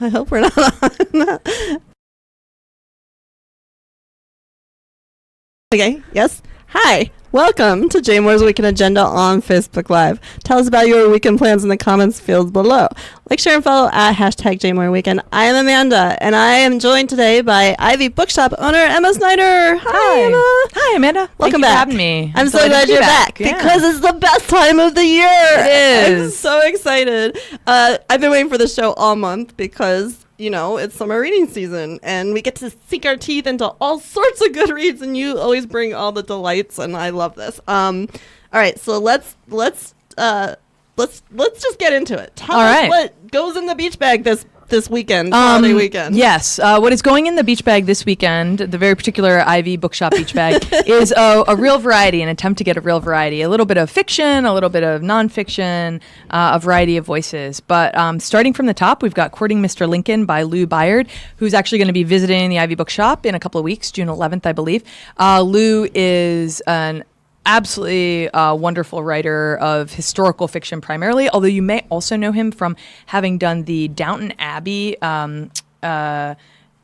I hope we're not on. Okay, yes. Hi, welcome to Jay Moore's Weekend Agenda on Facebook Live. Tell us about your weekend plans in the comments field below. Like, share, and follow at hashtag JMooreWeekend. I am Amanda, and I am joined today by Ivy Bookshop owner Emma Snyder. Hi, Emma. Hi, Amanda. Welcome Thank you back. for having me. I'm so glad you're back because it's the best time of the year. It is. I'm so excited. I've been waiting for this show all month because, you know, it's summer reading season and we get to sink our teeth into all sorts of good reads, and you always bring all the delights, and I love this. All right, so let's just get into it. Tell us what goes in the beach bag this weekend, holiday weekend. Yes, what is going in the beach bag this weekend, the very particular Ivy Bookshop beach bag, is a real variety, an attempt to get a real variety. A little bit of fiction, a little bit of nonfiction, a variety of voices. But starting from the top, we've got Courting Mr. Lincoln by Lou Byard, who's actually going to be visiting the Ivy Bookshop in a couple of weeks, June 11th, I believe. Lou is an absolutely wonderful writer of historical fiction primarily, although you may also know him from having done the Downton Abbey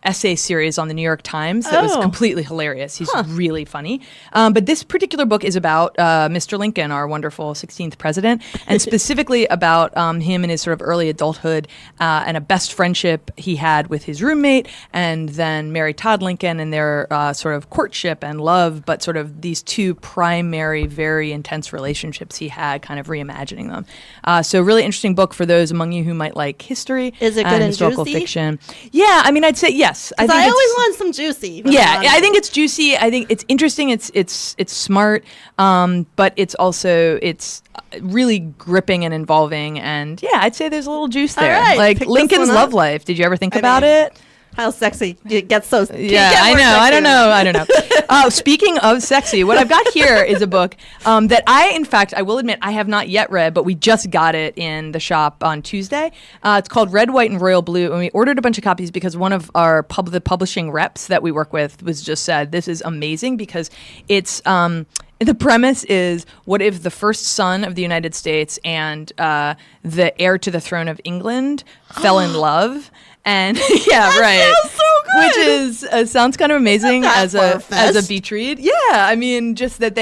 essay series on the New York Times that was completely hilarious. He's really funny. But this particular book is about Mr. Lincoln, our wonderful 16th president, and specifically about him in his sort of early adulthood and a best friendship he had with his roommate, and then Mary Todd Lincoln and their sort of courtship and love, but sort of these two primary, very intense relationships he had, kind of reimagining them. So really interesting book for those among you who might like history Is it good and and historical juicy? fiction. Yeah, I mean, I'd say yes. I always want some juicy. Yeah, I think it's juicy. I think it's interesting. It's smart, but it's also really gripping and involving. And yeah, I'd say there's a little juice there. All right, like pick Lincoln's this one up. love life. Did you ever think about it? How sexy it gets so. Yeah, I don't know. Oh, speaking of sexy, what I've got here is a book that I will admit, I have not yet read, but we just got it in the shop on Tuesday. It's called Red, White, and Royal Blue, and we ordered a bunch of copies because one of our the publishing reps that we work with was just said, this is amazing because it's... the premise is, what if the first son of the United States and the heir to the throne of England fell in love? And yeah, that right. Sounds so good. Which is sounds kind of amazing as a beach read. Yeah, I mean, just that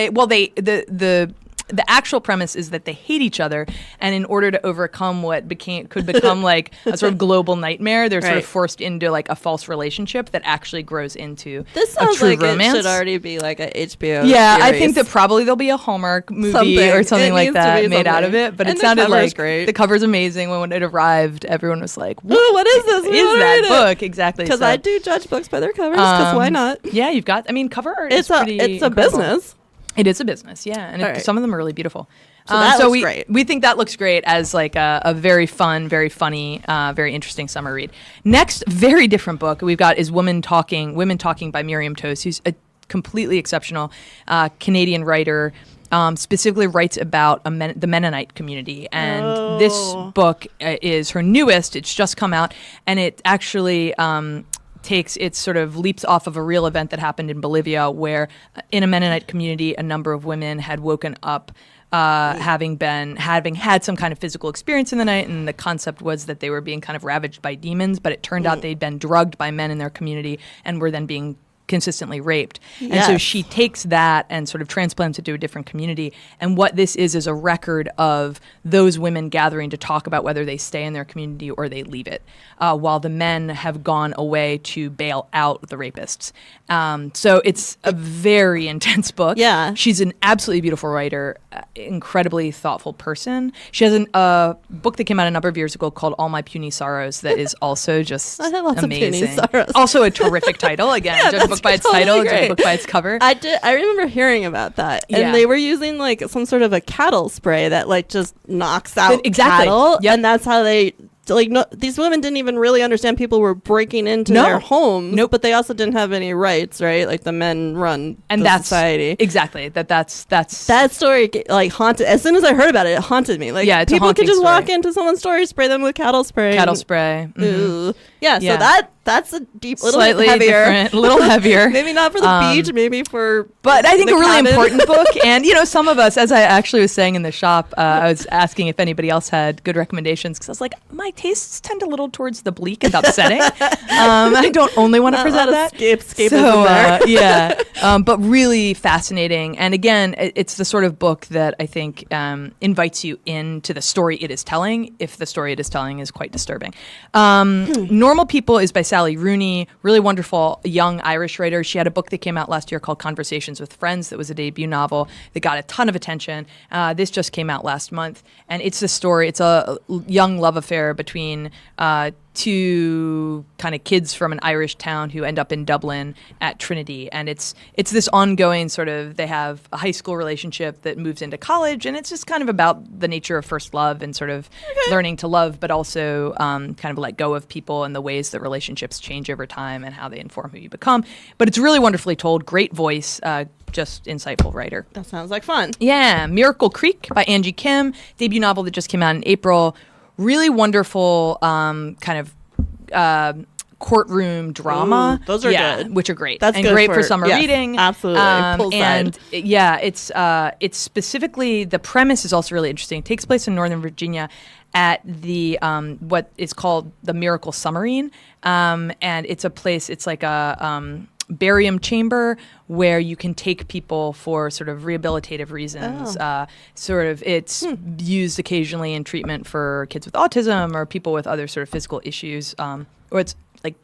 the actual premise is that they hate each other, and in order to overcome what could become like a sort of global nightmare, they're sort of forced into like a false relationship that actually grows into This sounds a true like romance. It should already be like a HBO. Yeah, series. I think that probably there'll be a Hallmark movie or something like that made out of it. But And it the sounded cover's like great. the cover's amazing. When it arrived, everyone was like, Ooh, what is this? Is that book? Exactly. Because So, I do judge books by their covers. Because why not? Yeah, you've got. I mean, cover art. It's is pretty a incredible. business. It is a business, yeah, and Right. some of them are really beautiful. So that looks we, great. We think that looks great as like a very fun, very funny, very interesting summer read. Next, very different book we've got is Women Talking by Miriam Toews, who's a completely exceptional Canadian writer. Specifically writes about the Mennonite community, and this book is her newest. It's just come out, and it actually sort of leaps off of a real event that happened in Bolivia, where in a Mennonite community, a number of women had woken up having had some kind of physical experience in the night, and the concept was that they were being kind of ravaged by demons, but it turned out they'd been drugged by men in their community and were then being consistently raped. Yes. And so she takes that and sort of transplants it to a different community. And what this is a record of those women gathering to talk about whether they stay in their community or they leave it, while the men have gone away to bail out the rapists. So it's a very intense book. Yeah. She's an absolutely beautiful writer, incredibly thoughtful person. She has a book that came out a number of years ago called All My Puny Sorrows that is also just I have lots amazing. of puny sorrows. Also a terrific title. Again, judge a book by its title, judge a book by its cover. I remember hearing about that, and they were using like some sort of a cattle spray that like just knocks out cattle, and that's how they. Like, no, these women didn't even really understand people were breaking into their homes. But they also didn't have any rights, right? Like the men run society. Exactly. That's that story like haunted. As soon as I heard about it, it haunted me. Like, it's people a could just story. walk into someone's store, spray them with cattle spray. Cattle spray. Ooh. Yeah. So That's a little bit heavier. Different, a little heavier. Maybe not for the beach, maybe for. But I think a really important book. And, some of us, as I actually was saying in the shop, I was asking if anybody else had good recommendations because I was like, my tastes tend a little towards the bleak and upsetting. I don't only want to present that. Escapism there. But really fascinating. And again, it's the sort of book that I think invites you into the story it is telling, if the story it is telling is quite disturbing. Normal People is by Sally Rooney, really wonderful young Irish writer. She had a book that came out last year called Conversations with Friends that was a debut novel that got a ton of attention. This just came out last month, and it's a story. It's a young love affair between two kind of kids from an Irish town who end up in Dublin at Trinity, and it's this ongoing sort of, they have a high school relationship that moves into college, and it's just kind of about the nature of first love and sort of learning to love, but also kind of let go of people and the ways that relationships change over time and how they inform who you become. But it's really wonderfully told, great voice, just insightful writer. That sounds like fun. Yeah, Miracle Creek by Angie Kim, debut novel that just came out in April. Really wonderful kind of courtroom drama. Ooh, those are good. Which are great. That's and good great for summer reading. Absolutely. And it's specifically, the premise is also really interesting. It takes place in Northern Virginia at the what is called the Miracle Submarine, and it's a place. It's like a barium chamber where you can take people for sort of rehabilitative reasons. It's used occasionally in treatment for kids with autism or people with other sort of physical issues, or it's like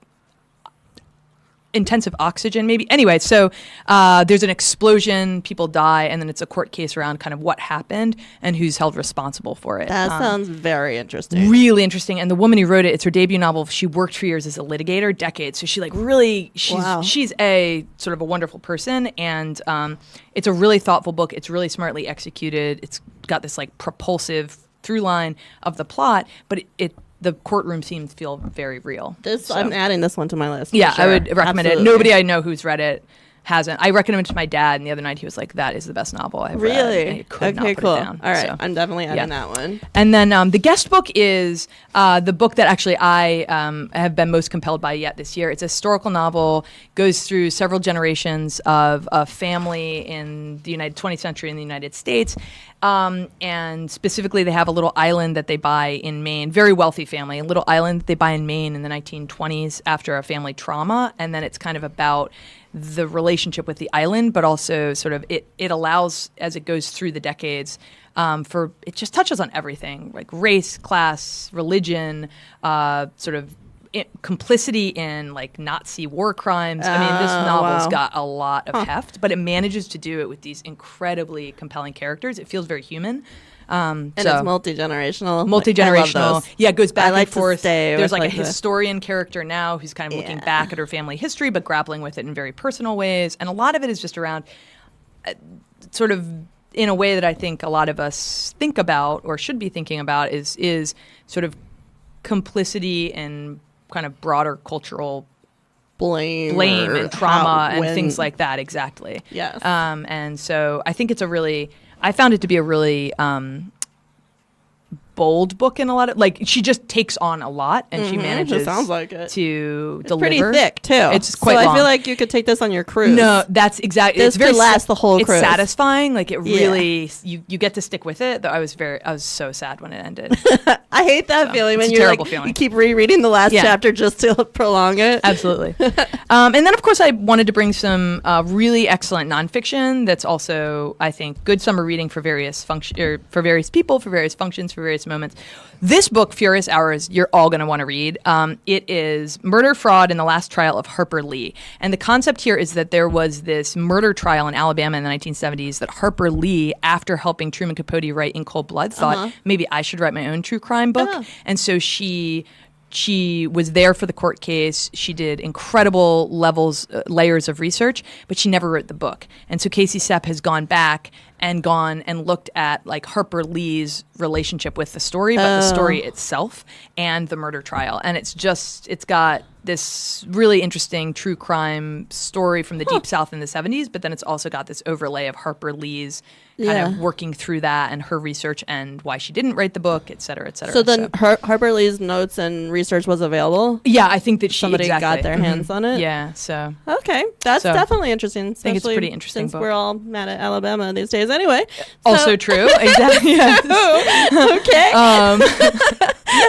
intensive oxygen maybe. Anyway, so there's an explosion, people die, and then it's a court case around kind of what happened and who's held responsible for it. That sounds very interesting. Really interesting. And the woman who wrote it, it's her debut novel. She worked for years as a litigator, decades. So she's a sort of a wonderful person, and it's a really thoughtful book. It's really smartly executed. It's got this like propulsive through line of the plot, but the courtroom scenes feel very real. I'm adding this one to my list. Yeah, sure. I would recommend it. Nobody I know who's read it hasn't. I recommended it to my dad, and the other night he was like, "That is the best novel I've read." Really? He could not put cool. it down. All right, so, I'm definitely adding that one. And then the guest book is the book that actually I have been most compelled by yet this year. It's a historical novel, goes through several generations of a family in the 20th century in the United States. And specifically, they have a little island that they buy in Maine, very wealthy family, a little island that they buy in Maine in the 1920s after a family trauma. And then it's kind of about the relationship with the island, but also sort of it allows, as it goes through the decades, it just touches on everything, like race, class, religion, sort of complicity in like Nazi war crimes. I mean, this novel's got a lot of heft, but it manages to do it with these incredibly compelling characters. It feels very human. And it's multi-generational. Multi-generational. Yeah, it goes back and forth. There's like a historian character now who's kind of looking back at her family history, but grappling with it in very personal ways. And a lot of it is just around sort of in a way that I think a lot of us think about or should be thinking about is sort of complicity and kind of broader cultural blame and trauma and things like that. Exactly. Yes. And so I think I found it to be a really bold book in a lot of, like, she just takes on a lot and she manages to deliver. Pretty thick too. It's quite long. I feel like you could take this on your cruise. No, that's exactly. This could last the whole cruise. It's satisfying. Like, it really, you get to stick with it. Though I was so sad when it ended. I hate that feeling when you're like, you keep rereading the last chapter just to prolong it. Absolutely. And then of course I wanted to bring some really excellent nonfiction that's also, I think, good summer reading for various for various people, for various functions, for various moments. This book, Furious Hours, you're all going to want to read. It is Murder, Fraud, and the Last Trial of Harper Lee. And the concept here is that there was this murder trial in Alabama in the 1970s that Harper Lee, after helping Truman Capote write In Cold Blood, thought, maybe I should write my own true crime book. And so she was there for the court case. She did incredible layers of research, but she never wrote the book. And so Casey Sepp has gone back and looked at like Harper Lee's relationship with the story, but the story itself and the murder trial. And it's got this really interesting true crime story from the Deep South in the 70s, but then it's also got this overlay of Harper Lee's kind of working through that and her research and why she didn't write the book, et cetera, et cetera. So then Harper Lee's notes and research was available? Yeah, I think that somebody got their hands on it? Yeah, so. Okay, that's definitely interesting. I think it's a pretty interesting since book. We're all mad at Alabama these days anyway. Also true, exactly. Okay.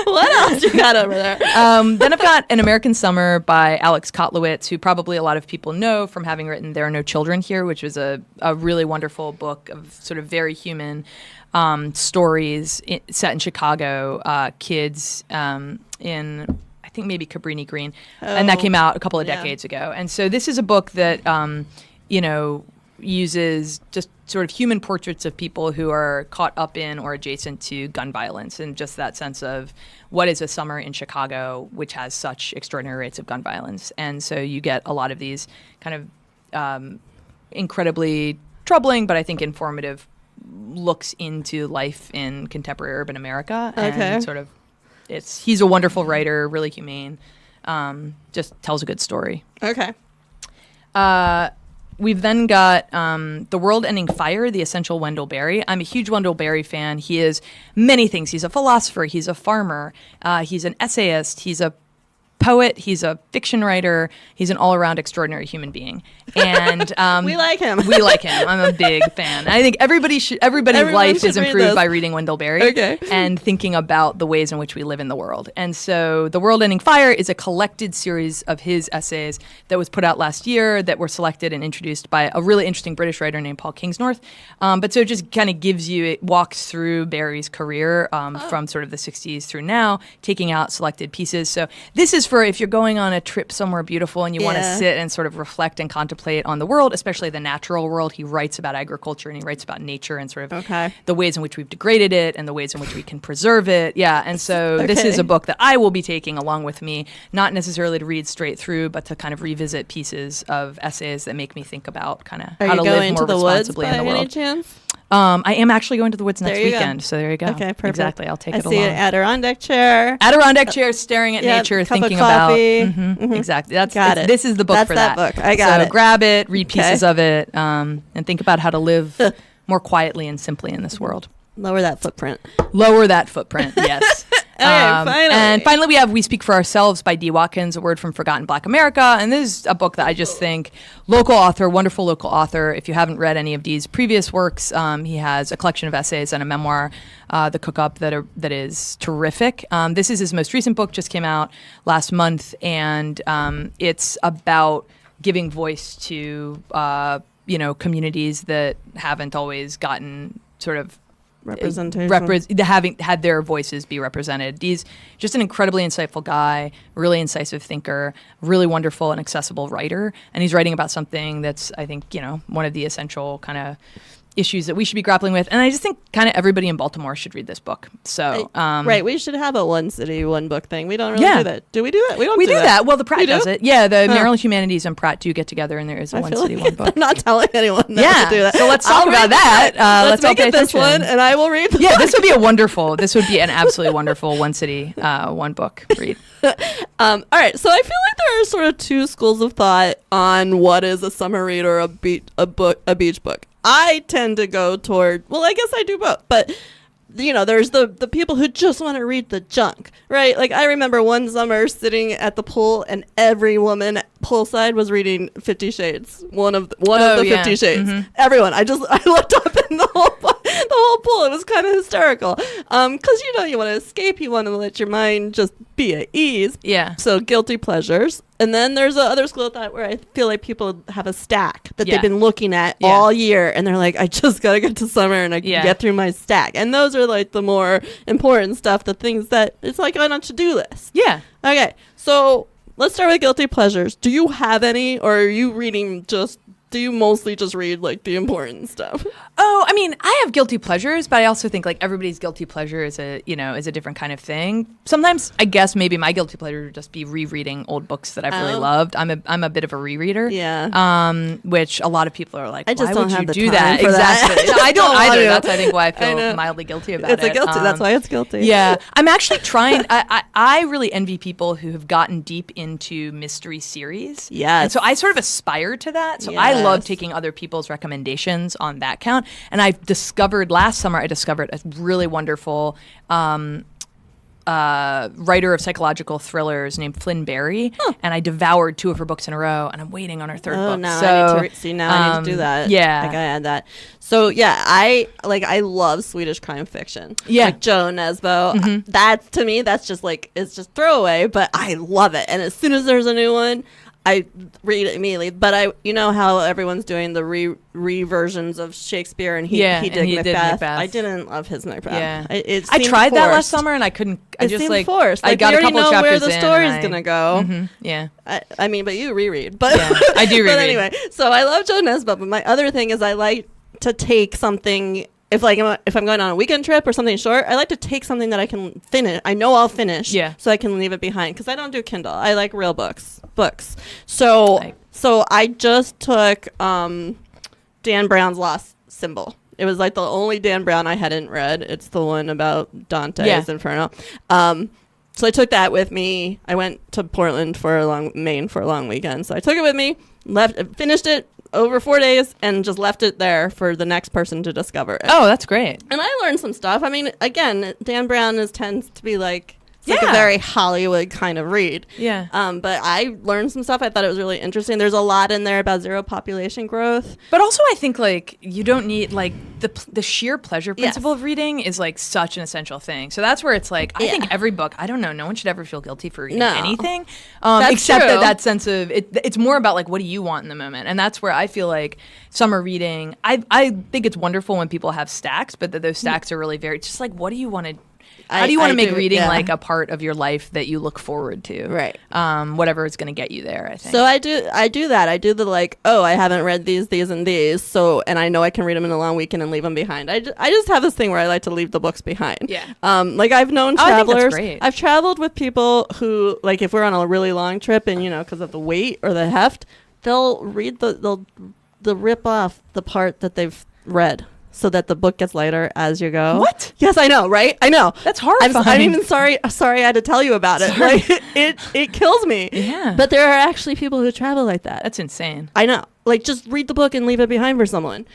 What else you got over there? Then I've got An American Summer by Alex Kotlowitz, who probably a lot of people know from having written There Are No Children Here, which was a really wonderful book of sort of very human stories set in Chicago, kids in, I think maybe Cabrini Green. And that came out a couple of decades ago. And so this is a book that, uses just sort of human portraits of people who are caught up in or adjacent to gun violence, and just that sense of what is a summer in Chicago, which has such extraordinary rates of gun violence. And so you get a lot of these kind of incredibly troubling, but I think informative looks into life in contemporary urban America. And sort of, he's a wonderful writer, really humane, just tells a good story. Okay. We've then got The World Ending Fire, The Essential Wendell Berry. I'm a huge Wendell Berry fan. He is many things. He's a philosopher. He's a farmer. He's an essayist. He's a poet. He's a fiction writer. He's an all-around extraordinary human being. And we like him. We like him. I'm a big fan. I think everybody's life is improved by reading Wendell Berry and thinking about the ways in which we live in the world. And so The World Ending Fire is a collected series of his essays that was put out last year that were selected and introduced by a really interesting British writer named Paul Kingsnorth. But so it just kind of it walks through Berry's career from sort of the 60s through now, taking out selected pieces. So this is for if you're going on a trip somewhere beautiful and you want to sit and sort of reflect and contemplate on the world, especially the natural world. He writes about agriculture and he writes about nature and sort of the ways in which we've degraded it and the ways in which we can preserve it. Yeah, and so this is a book that I will be taking along with me, not necessarily to read straight through, but to kind of revisit pieces of essays that make me think about kind of how to live more responsibly in the world. Any chance? I am actually going to the woods next weekend, so there you go. Okay, perfect. Exactly, I'll take it along. I see an Adirondack chair. Adirondack chair, staring at nature, thinking about. Exactly, this is the book for that. Book. I got it. So grab it, read pieces of it, and think about how to live more quietly and simply in this world. Lower that footprint. Yes. And finally we have We Speak for Ourselves by D. Watkins, A Word from Forgotten Black America. And this is a book that I just think, wonderful local author. If you haven't read any of D's previous works, he has a collection of essays and a memoir, The Cook-Up, that is terrific. This is his most recent book, just came out last month, and it's about giving voice to communities that haven't always gotten sort of representation, having had their voices be represented. He's just an incredibly insightful guy, really incisive thinker, really wonderful and accessible writer, and he's writing about something that's, I think, one of the essential kind of issues that we should be grappling with. And I just think kind of everybody in Baltimore should read this book. So right, we should have a one city, one book thing. We don't really do that. Do we do that? We do that. Well, the Pratt does it. Yeah, the Maryland Humanities and Pratt do get together, and there is a one city, one book. I'm not telling anyone to do that. So let's talk about that. Let's make it this one, and I will read the book. This would be an absolutely wonderful one city, one book read. All right, so I feel like there are sort of two schools of thought on what is a summer read or a beach book. I tend to go toward, well, I guess I do both, but there's the people who just want to read the junk, right? Like, I remember one summer sitting at the pool and every woman poolside was reading 50 Shades, one of the 50 Shades. Mm-hmm. Everyone, I looked up in the whole pool. It was kind of hysterical. Because, you want to escape. You want to let your mind just be at ease. Yeah. So guilty pleasures. And then there's other school of thought where I feel like people have a stack that they've been looking at all year. And they're like, I just got to get to summer and I can get through my stack. And those are like the more important stuff, the things that it's like on a to-do list. Yeah. Okay. So let's start with guilty pleasures. Do you have any, or are you reading just do you mostly just read like the important stuff? Oh, I mean, I have guilty pleasures, but I also think like everybody's guilty pleasure is a different kind of thing. Sometimes I guess maybe my guilty pleasure would just be rereading old books that I've really loved. I'm a bit of a rereader. Yeah. Which a lot of people are like, I just why don't would have you the do time that? for Exactly. that. I don't either. That's I think why I feel mildly guilty about it. It's a guilty. That's why it's guilty. Yeah. I'm actually trying. I really envy people who have gotten deep into mystery series. Yes. And so I sort of aspire to that. So I love taking other people's recommendations on that count. And last summer I discovered a really wonderful writer of psychological thrillers named Flynn Barry, and I devoured 2 of her books in a row, and I'm waiting on her 3rd book. Now so, I need to I need to do that. Yeah, I gotta add that. So yeah, I love Swedish crime fiction. Yeah, like Joe Nesbo. Mm-hmm. That's to me, that's just like it's just throwaway, but I love it. And as soon as there's a new one, I read it immediately. But you know how everyone's doing the re-versions of Shakespeare, and he did Macbeth. I didn't love his Macbeth. Yeah, I tried forced. that last summer, and I couldn't. I it just seemed like forced. I got we a couple already know chapters where the in, story's gonna go. Mm-hmm, yeah, I mean, but you reread. But yeah, I do reread. But anyway, so I love Joe Nesbo. But my other thing is I like to take something. If I'm going on a weekend trip or something short, I like to take something that I can finish. I know I'll finish, so I can leave it behind because I don't do Kindle. I like real books. So I just took Dan Brown's Lost Symbol. It was like the only Dan Brown I hadn't read. It's the one about Dante's Inferno. So I took that with me. I went to Portland Maine for a long weekend. So I took it with me, finished it over 4 days, and just left it there for the next person to discover it. Oh, that's great. And I learned some stuff. I mean, again, Dan Brown tends to be like a very Hollywood kind of read. Yeah. But I learned some stuff. I thought it was really interesting. There's a lot in there about zero population growth. But also I think like you don't need like the sheer pleasure principle of reading is like such an essential thing. So that's where it's like I think every book, I don't know, no one should ever feel guilty for reading anything. Except that sense of it's more about like what do you want in the moment. And that's where I feel like summer reading, I think it's wonderful when people have stacks, but that those stacks are really very just like what do you want to How do you want to make reading like a part of your life that you look forward to? Right. Whatever is going to get you there, I think. So I do that. I do the like, oh, I haven't read these, and these. So, and I know I can read them in a long weekend and leave them behind. I just have this thing where I like to leave the books behind. Yeah. Like I've known travelers. I think that's great. I've traveled with people who, like if we're on a really long trip and, because of the weight or the heft, they'll read they'll rip off the part that they've read, so that the book gets lighter as you go. What? Yes, I know, right? I know. That's horrifying. I'm even sorry I had to tell you about it. Like, it kills me. Yeah. But there are actually people who travel like that. That's insane. I know. Like, just read the book and leave it behind for someone.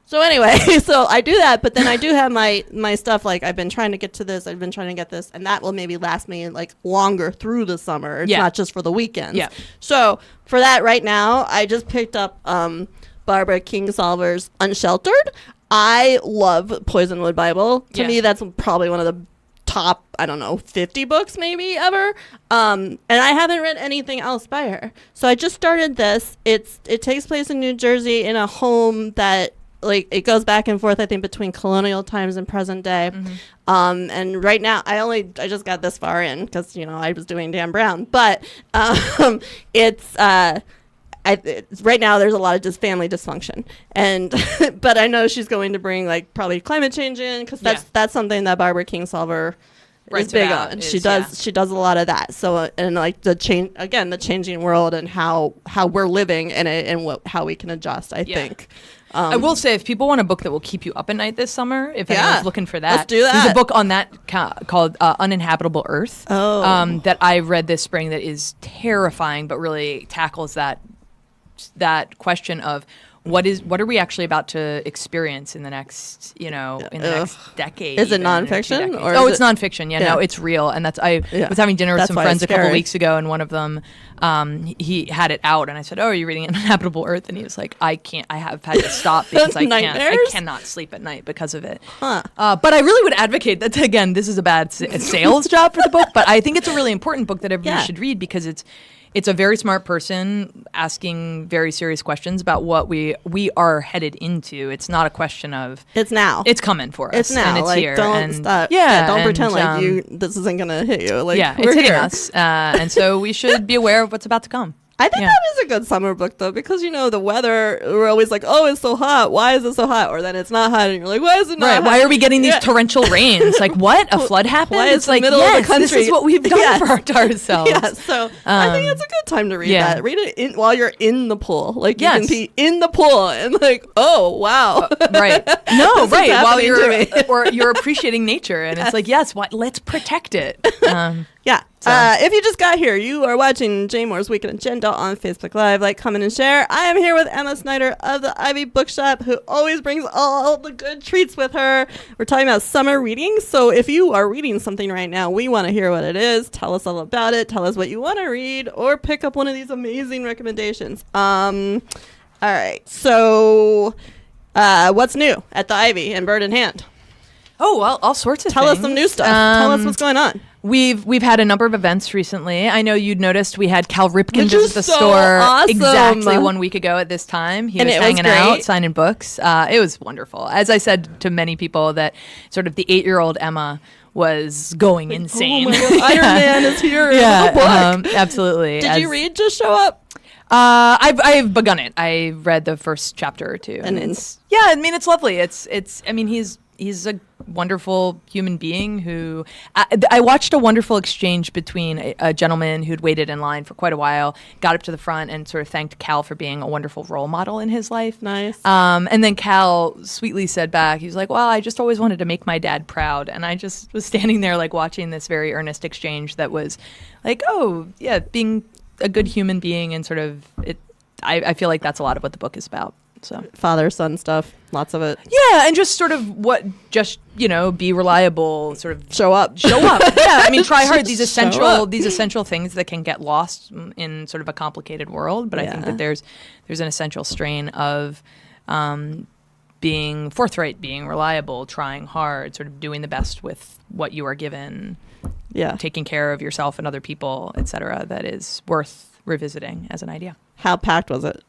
So anyway, so I do that, but then I do have my stuff, like I've been trying to get to this, I've been trying to get this, and that will maybe last me like longer through the summer. It's not just for the weekends. Yeah. So for that right now, I just picked up Barbara Kingsolver's Unsheltered. I love Poisonwood Bible. To me, that's probably one of the top, 50 books maybe ever. And I haven't read anything else by her. So I just started this. It takes place in New Jersey in a home that, like, it goes back and forth, I think, between colonial times and present day. Mm-hmm. And right now, I just got this far in because, I was doing Dan Brown. But it's... right now there's a lot of just family dysfunction, and but I know she's going to bring like probably climate change in because that's something that Barbara Kingsolver is big on. She does a lot of that. So and like the changing world and how we're living in it and how we can adjust. I think. I will say, if people want a book that will keep you up at night this summer, if anyone's looking for that, let's do that. There's a book on that called Uninhabitable Earth that I read this spring that is terrifying, but really tackles that question of what are we actually about to experience in the next next decade. Is it nonfiction or it's nonfiction? No, it's real. And that's I was having dinner with some friends a couple weeks ago, and one of them he had it out, and I said, "Oh, are you reading Uninhabitable Earth?" And he was like, "I can't. I have had to stop because I cannot sleep at night because of it." Huh. But I really would advocate that. Again, this is a bad sales job for the book, but I think it's a really important book that everyone should read because it's a very smart person asking very serious questions about what we are headed into. It's not a question of it's now. It's coming for us. It's now. And it's like, here. Don't stop. Don't pretend like this isn't gonna hit you. Like it's hitting us. And so we should be aware of what's about to come. I think that is a good summer book, though, because, the weather, we're always like, oh, it's so hot. Why is it so hot? Or then it's not hot, and you're like, why is it not hot? Why are we getting these torrential rains? Like, what? A flood happened? Why is the middle of the country? This is what we've done for ourselves. Yeah, so I think it's a good time to read that. Read it while you're in the pool. Like, you can be in the pool and like, oh, wow. Right. No, right. While you're appreciating nature. And it's like, yes, let's protect it. Yeah. So. If you just got here, you are watching Jane Moore's Weekend Agenda on Facebook Live. Like, comment, and share. I am here with Emma Snyder of the Ivy Bookshop, who always brings all the good treats with her. We're talking about summer reading. So if you are reading something right now, we want to hear what it is. Tell us all about it. Tell us what you want to read, or pick up one of these amazing recommendations. All right. So what's new at the Ivy and Bird in Hand? Oh, well, all sorts of things. Tell us some new stuff. Tell us what's going on. We've had a number of events recently. I know you'd noticed we had Cal Ripken visit the so store awesome. Exactly 1 week ago at this time. He was hanging out, signing books. It was wonderful. As I said to many people, that sort of the 8-year-old Emma was going insane. Oh my God, Iron Man is here. Yeah, absolutely. Did you read Just Show Up? I've begun it. I read the first chapter or two, and it's lovely. He's a wonderful human being who I watched a wonderful exchange between a gentleman who'd waited in line for quite a while, got up to the front and sort of thanked Cal for being a wonderful role model in his life. Nice. And then Cal sweetly said back, he was like, well, I just always wanted to make my dad proud. And I just was standing there like watching this very earnest exchange that was like, oh, yeah, being a good human being and sort of it. I feel like that's a lot of what the book is about. So father-son stuff, lots of it. Yeah, and just sort of be reliable, sort of show up. Yeah, I mean, try hard. These essential things that can get lost in sort of a complicated world. But I think that there's an essential strain of being forthright, being reliable, trying hard, sort of doing the best with what you are given. Yeah, taking care of yourself and other people, etc. That is worth revisiting as an idea. How packed was it?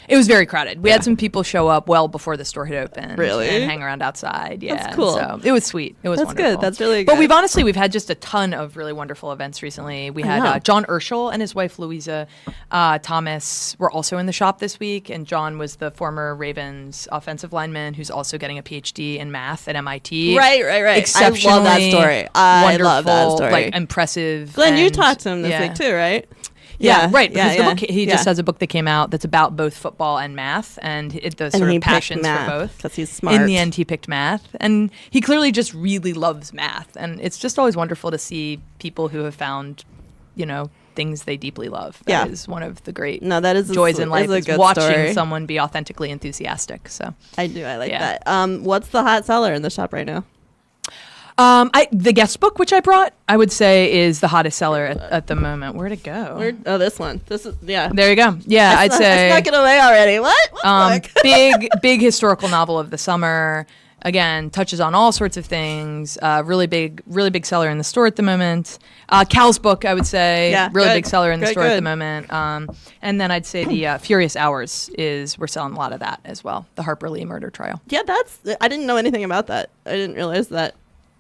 It was very crowded. We had some people show up well before the store had opened. Really? And hang around outside. Yeah. That's cool. So it was sweet. It was wonderful. That's good. That's really good. But we've had just a ton of really wonderful events recently. We had John Urschel and his wife Louisa Thomas were also in the shop this week. And John was the former Ravens offensive lineman who's also getting a PhD in math at MIT. Right. Exceptionally I love that story. I love that story. Like impressive. Glenn, you talked to him this week too, right? Yeah, right. Because the book, he just has a book that came out that's about both football and math, and the sort of passions for both. Because he's smart. In the end, he picked math, and he clearly just really loves math. And it's just always wonderful to see people who have found, things they deeply love. That is one of the great joys in life. Is watching someone be authentically enthusiastic. So I do. I like that. What's the hot seller in the shop right now? The guest book, which I brought, I would say is the hottest seller at the moment. Where'd it go? This one. This is, There you go. Yeah, I'd say. I snuck it away already. What? Big historical novel of the summer. Again, touches on all sorts of things. Really big seller in the store at the moment. Cal's book, I would say, big seller in the store at the moment. And then I'd say the Furious Hours we're selling a lot of that as well. The Harper Lee murder trial. Yeah, I didn't know anything about that. I didn't realize that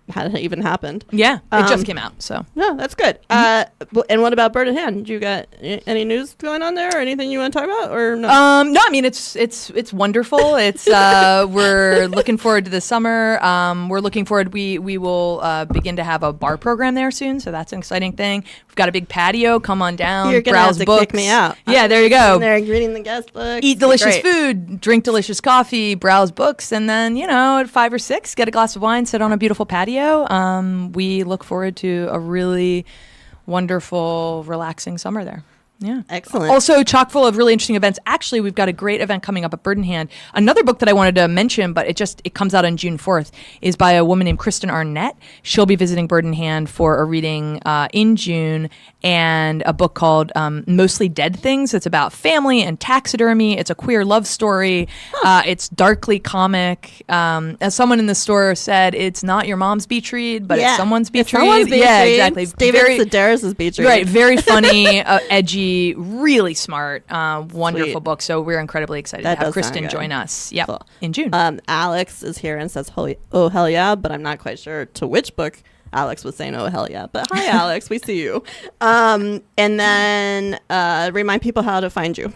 had even happened. Yeah, it just came out, so. No, that's good. And what about Bird in Hand? You got any news going on there or anything you want to talk about or no? No, I mean, it's wonderful. It's we're looking forward to the summer. We're looking forward. We will begin to have a bar program there soon, so that's an exciting thing. We've got a big patio. Come on down. You're gonna browse have to books. kick me out. Yeah, there you go. There reading the guest books. Eat delicious food, drink delicious coffee, browse books, and then at 5 or 6, get a glass of wine, sit on a beautiful patio. We look forward to a really wonderful, relaxing summer there. Yeah. Excellent. Also chock full of really interesting events. Actually, we've got a great event coming up at Bird in Hand. Another book that I wanted to mention, but it comes out on June 4th, is by a woman named Kristen Arnett. She'll be visiting Bird in Hand for a reading in June, and a book called Mostly Dead Things. It's about family and taxidermy. It's a queer love story. It's darkly comic. As someone in the store said, it's not your mom's beach read, but it's someone's beach read. Yeah, exactly. It's David Sedaris' beach read. Right. Very funny, edgy, really smart, wonderful book. So we're incredibly excited to have Kristen join us. Cool. In June. Alex is here and says, "Oh hell yeah!" But I'm not quite sure to which book. Alex was saying, oh, hell yeah. But hi, Alex. We see you. And then remind people how to find you.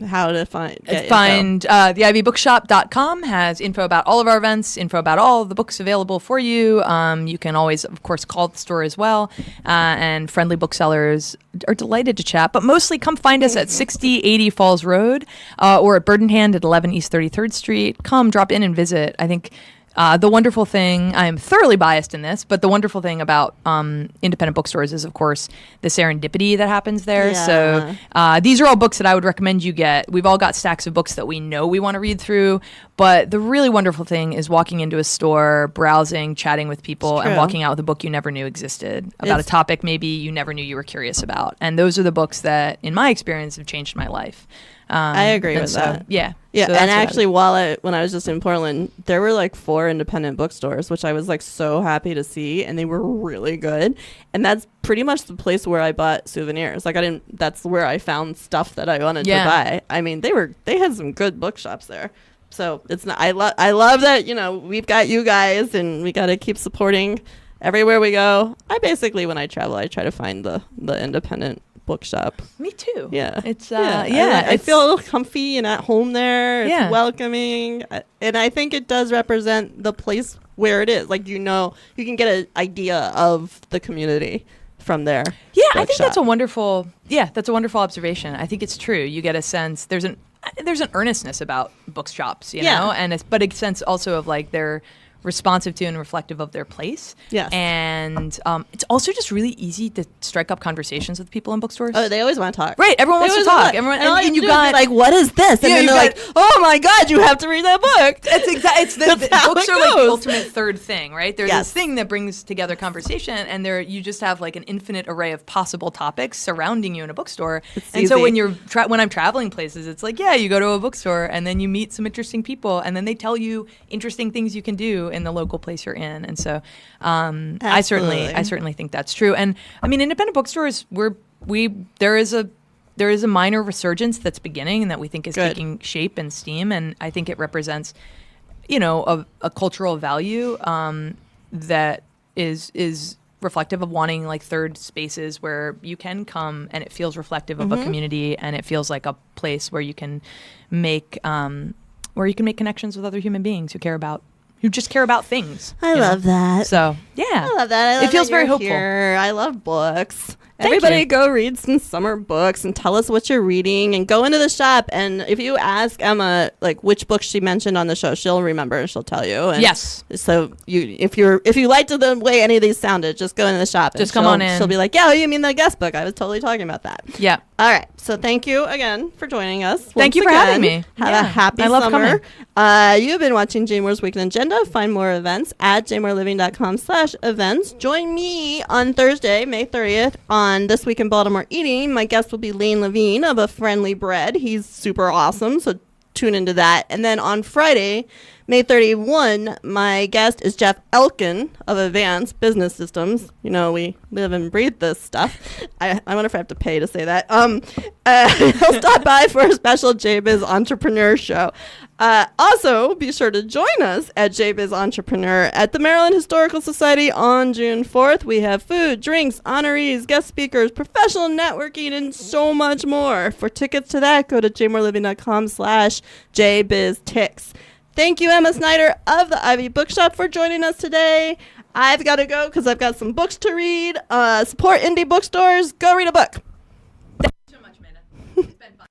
How to find theivybookshop.com has info about all of our events, info about all of the books available for you. You can always, of course, call the store as well. And friendly booksellers are delighted to chat. But mostly come find us at 6080 Falls Road or at Bird in Hand at 11 East 33rd Street. Come, drop in and visit. I think the wonderful thing, I am thoroughly biased in this, but the wonderful thing about independent bookstores is, of course, the serendipity that happens there. Yeah. So these are all books that I would recommend you get. We've all got stacks of books that we know we want to read through, but the really wonderful thing is walking into a store, browsing, chatting with people, and walking out with a book you never knew existed, about a topic maybe you never knew you were curious about. And those are the books that, in my experience, have changed my life. I agree with that. Yeah. Yeah, so and actually, when I was just in Portland, there were like 4 independent bookstores, which I was like so happy to see, and they were really good. And that's pretty much the place where I bought souvenirs. Like that's where I found stuff that I wanted to buy. I mean, they had some good bookshops there. So it's not. I love that, we've got you guys, and we got to keep supporting everywhere we go. I basically, when I travel, I try to find the independent bookshop. Me too. Yeah. It's I feel comfy and at home there. It's welcoming. And I think it does represent the place where it is. Like, you can get an idea of the community from there. Yeah, I think that's a wonderful observation. I think it's true. You get a sense there's an earnestness about bookshops, you know, and but a sense also of like they're responsive to and reflective of their place. Yes. And it's also just really easy to strike up conversations with people in bookstores. Oh, they always want to talk. Right. Everyone wants to talk. Everyone, and you got like, what is this? And then they're like, oh my God, you have to read that book. It's the books are like the ultimate third thing, right? They're this thing that brings together conversation, and you just have like an infinite array of possible topics surrounding you in a bookstore. So when when I'm traveling places, it's like, you go to a bookstore and then you meet some interesting people, and then they tell you interesting things you can do in the local place you're in. And so I certainly think that's true. And I mean, independent bookstores, there is a minor resurgence that's beginning and that we think is taking shape and steam, and I think it represents a cultural value that is reflective of wanting like third spaces where you can come and it feels reflective of a community, and it feels like a place where you can make connections with other human beings who just care about things. I love that. So, yeah. I love that. It feels very hopeful. I love books. Everybody go read some summer books and tell us what you're reading, and go into the shop. And if you ask Emma like which books she mentioned on the show, she'll remember and she'll tell you. And yes. So if you liked the way any of these sounded, just go into the shop. Just come on in. She'll be like, yeah, you mean the guest book? I was totally talking about that. Yeah. All right. So thank you again for joining us. Thank you for having me. Have a happy summer. You've been watching Jane Moore's Weekend Agenda. Find more events at janemooreliving.com/events. Join me on Thursday, May 30th on This Week in Baltimore Eating. My guest will be Lane Levine of A Friendly Bread. He's super awesome, so tune into that. And then on Friday, May 31, my guest is Jeff Elkin of Advanced Business Systems. We live and breathe this stuff. I wonder if I have to pay to say that. He'll stop by for a special JBiz Entrepreneur Show. Also, be sure to join us at JBiz Entrepreneur at the Maryland Historical Society on June 4th. We have food, drinks, honorees, guest speakers, professional networking, and so much more. For tickets to that, go to janemooreliving.com/JBizTix. Thank you, Emma Snyder of the Ivy Bookshop, for joining us today. I've got to go because I've got some books to read. Support indie bookstores. Go read a book. Thank you so much, Amanda. It's been fun.